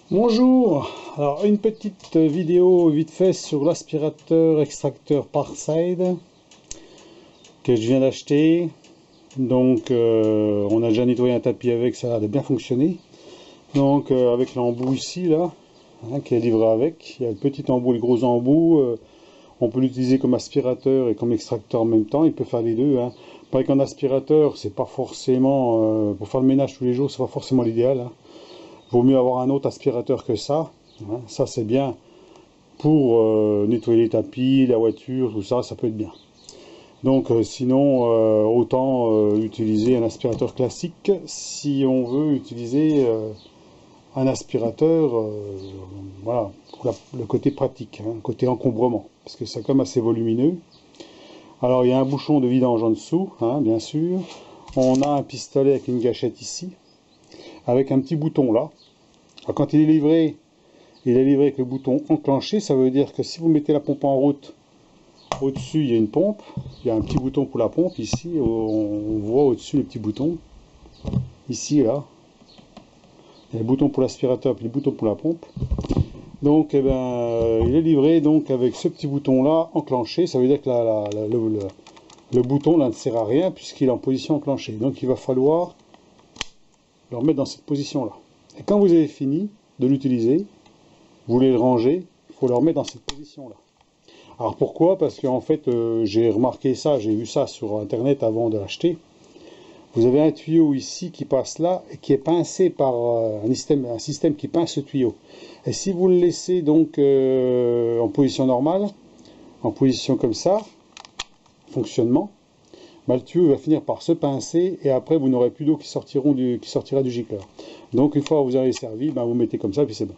Bonjour, alors une petite vidéo vite fait sur l'aspirateur extracteur Parkside que je viens d'acheter. Donc on a déjà nettoyé un tapis avec, ça a l'air de bien fonctionner. Donc avec l'embout ici là, qui est livré avec, il y a le petit embout et le gros embout. On peut l'utiliser comme aspirateur et comme extracteur en même temps, il peut faire les deux. Pareil qu'un aspirateur, c'est pas forcément, pour faire le ménage tous les jours, c'est pas forcément l'idéal. Vaut mieux avoir un autre aspirateur que ça. Ça c'est bien pour nettoyer les tapis, la voiture, tout ça, ça peut être bien. Donc sinon, autant utiliser un aspirateur classique si on veut utiliser un aspirateur, voilà, pour le côté pratique, côté encombrement, parce que c'est quand même assez volumineux. Alors il y a un bouchon de vidange en dessous, bien sûr. On a un pistolet avec une gâchette ici, avec un petit bouton là. Alors, quand il est livré avec le bouton enclenché, ça veut dire que si vous mettez la pompe en route, au-dessus il y a une pompe, il y a un petit bouton pour la pompe, ici on voit au-dessus le petit bouton, ici là, il y a le bouton pour l'aspirateur puis le bouton pour la pompe. Donc il est livré donc avec ce petit bouton là enclenché, ça veut dire que le bouton là ne sert à rien puisqu'il est en position enclenchée. Donc il va falloir le remettre dans cette position là. Et quand vous avez fini de l'utiliser, vous voulez le ranger, il faut le remettre dans cette position là. Alors pourquoi? Parce qu'en fait j'ai remarqué ça, j'ai vu ça sur internet avant de l'acheter. Vous avez un tuyau ici qui passe là et qui est pincé par un système qui pince ce tuyau. Et si vous le laissez donc en position normale, en position comme ça, fonctionnement, le tuyau va finir par se pincer et après vous n'aurez plus d'eau qui sortira du gicleur. Donc une fois que vous avez servi, vous mettez comme ça et puis c'est bon.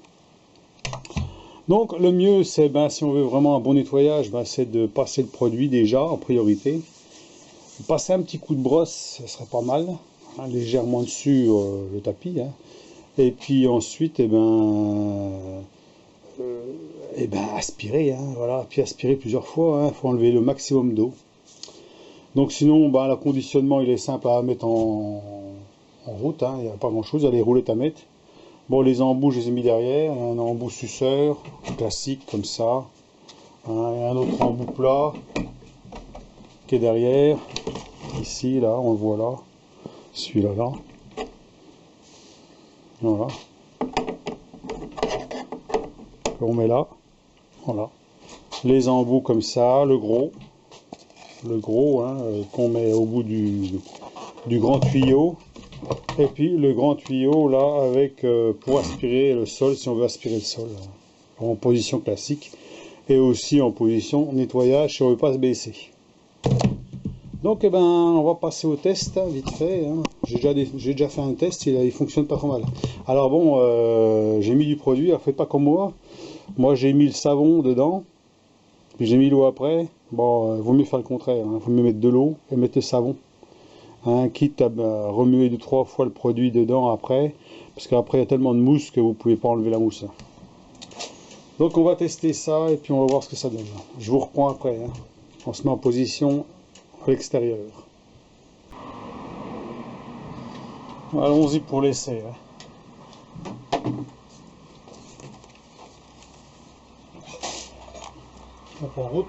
Donc le mieux c'est, si on veut vraiment un bon nettoyage, c'est de passer le produit déjà en priorité. Passer un petit coup de brosse, ce serait pas mal, légèrement dessus le tapis. Et puis ensuite, aspirer, voilà, puis aspirer plusieurs fois, il faut enlever le maximum d'eau. Donc sinon, le conditionnement il est simple à mettre en route, il n'y a pas grand chose, il y a les roulettes à mettre. Bon, les embouts, je les ai mis derrière, un embout suceur, classique comme ça, et un autre embout plat qui est derrière, ici, là, on le voit là, celui-là, là, voilà, on met là, voilà, les embouts comme ça, le gros, qu'on met au bout du grand tuyau, et puis le grand tuyau là avec pour aspirer le sol si on veut aspirer le sol en position classique et aussi en position nettoyage si on veut pas se baisser. Donc on va passer au test vite fait. J'ai déjà fait un test, il fonctionne pas trop mal. Alors bon, j'ai mis du produit, alors faites pas comme moi. Moi j'ai mis le savon dedans, puis j'ai mis l'eau après. Bon, vaut mieux faire le contraire, vaut mieux mettre de l'eau et mettre le savon. Quitte à remuer 2-3 fois le produit dedans après, parce qu'après il y a tellement de mousse que vous pouvez pas enlever la mousse. Donc on va tester ça et puis on va voir ce que ça donne. Je vous reprends après. On se met en position à l'extérieur. Allons-y pour l'essai. Donc en route.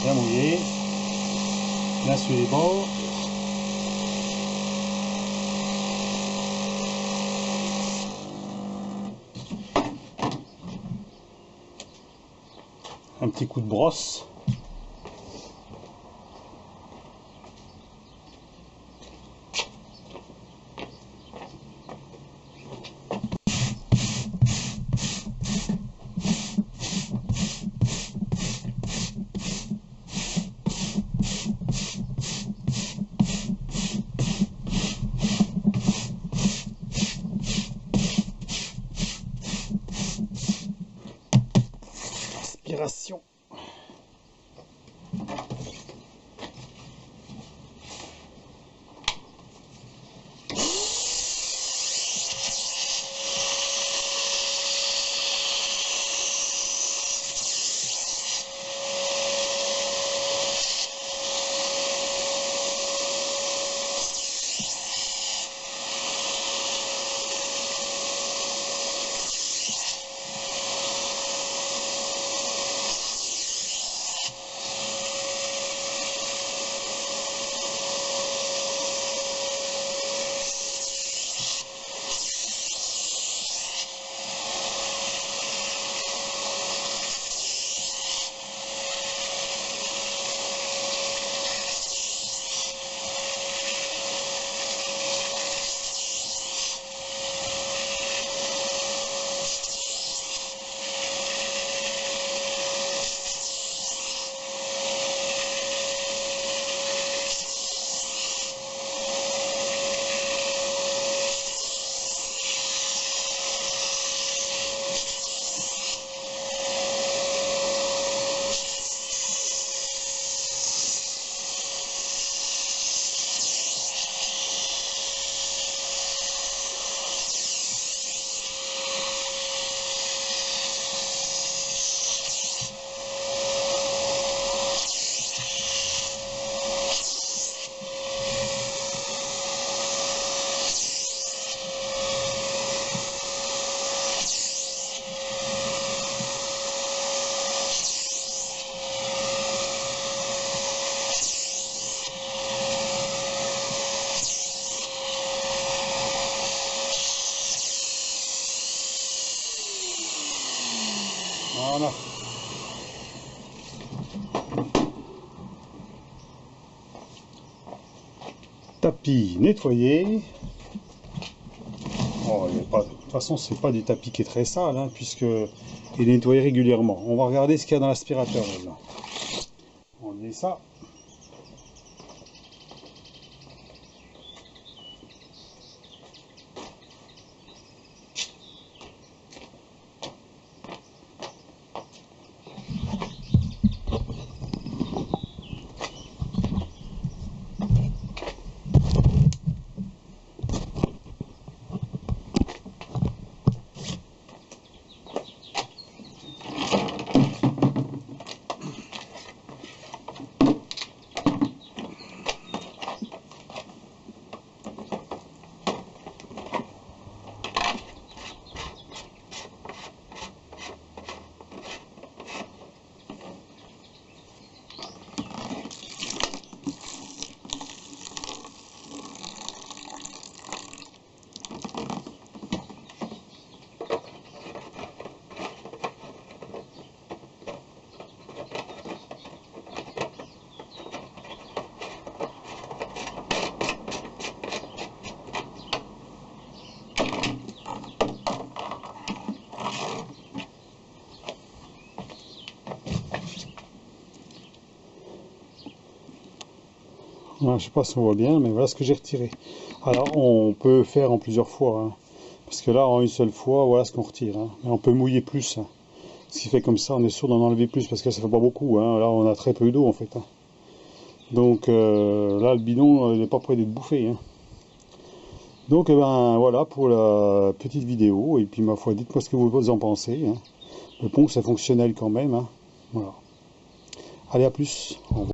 Bien mouillé, bien sur les bords. Un petit coup de brosse. l'aspiration. Voilà. Tapis nettoyé. Oh, de toute façon, c'est pas du tapis qui est très sale, hein, puisque il est nettoyé régulièrement. On va regarder ce qu'il y a dans l'aspirateur maintenant. On met ça. Je ne sais pas si on voit bien, mais voilà ce que j'ai retiré. Alors on peut faire en plusieurs fois, hein, parce que là en une seule fois, voilà ce qu'on retire. Hein. Mais on peut mouiller plus. Hein. Ce qui fait comme ça, on est sûr d'en enlever plus, parce que ça fait pas beaucoup. Hein. Là on a très peu d'eau en fait. Hein. Donc là le bidon il n'est pas prêt d'être bouffé. Hein. Donc eh ben, voilà pour la petite vidéo. Et puis ma foi, dites-moi ce que vous en pensez. Hein. Le pont c'est fonctionnel quand même. Hein. Voilà. Allez, à plus. Au revoir.